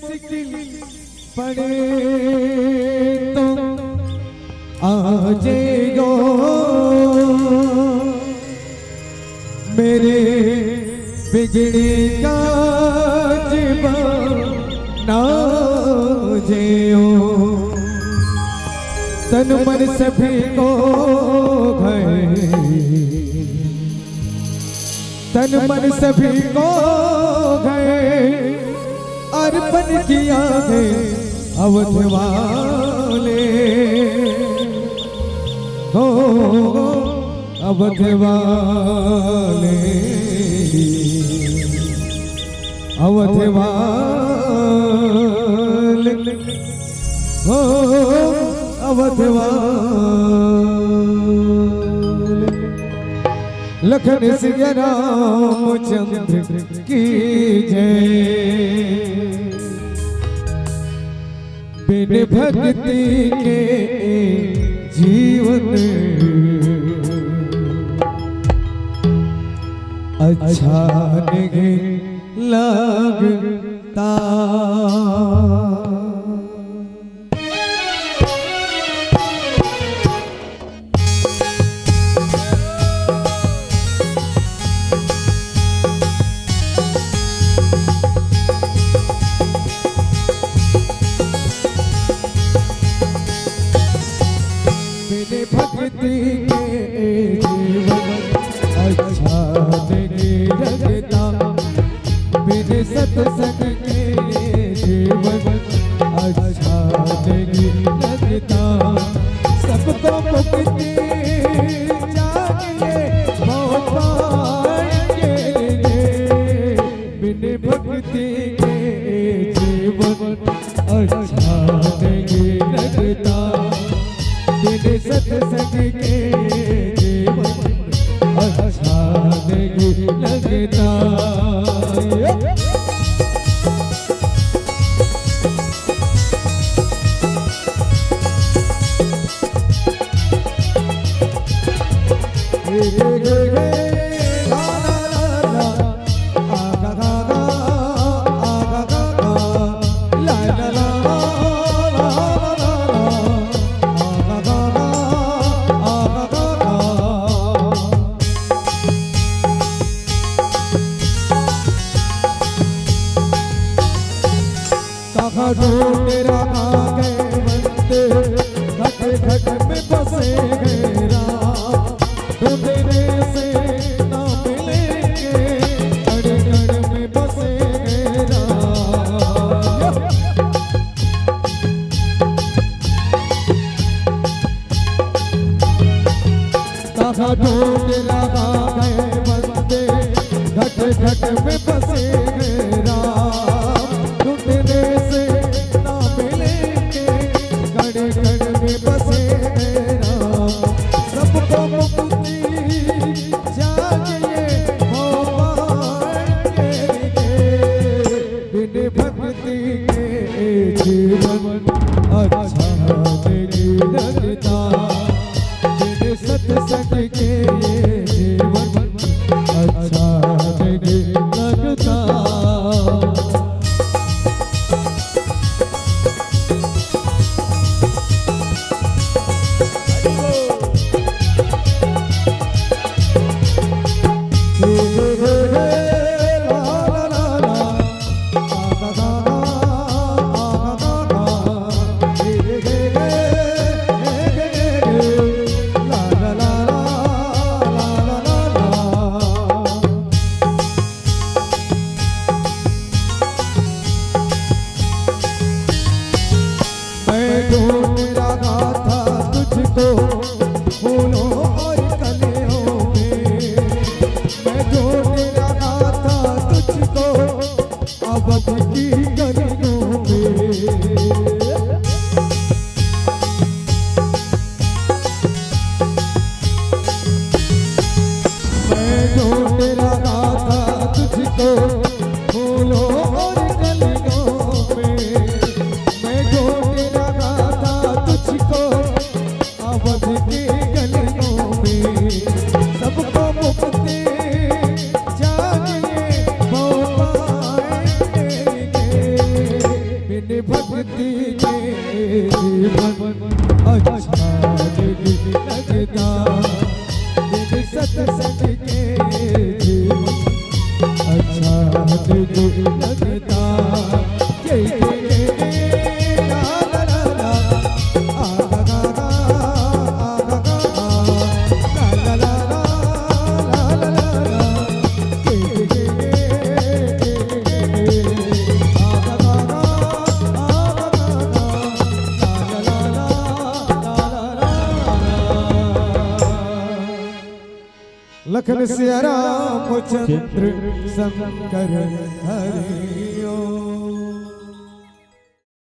मुश्किल पड़े तो आजे गो मेरे बिगड़ी का ना जियो तन मन सभी को गए तन मन सभी को गए अर्पण किया है अवध वाले हो अवध वाले अवध वाले हो अवध वाले लखन सिया रामचंद्र की जय बिन भक्ति के जीवन अच्छा नहीं लगता मेरे भक्ति के जीवन अच्छा नहीं लगता मेरे सत्संग के जीवन अच्छा नहीं लगता सबको मुक्ति चाहिए भगवान के लिए मेरे भक्ति के जीवन अच्छा नहीं लगता मेरे सत्संग के जीवन अच्छा नहीं लगता ढूंढ रहा है बंदे घट घट में बसे गए राम ढूंढने से ना मिलेंगे घड़ घड़ में बसे गए राम कहाँ ढूंढ रहा है बंदे घट घट में बसे गए राम ढूंढने से सबको मुक्ति चाहिए भगवान के लिए बिन भक्ति के जीवन अच्छा नहीं लगता बिन सत्संग के जीवन अच्छा नहीं लगता लखन सिया राम चंद्र शंकर हरे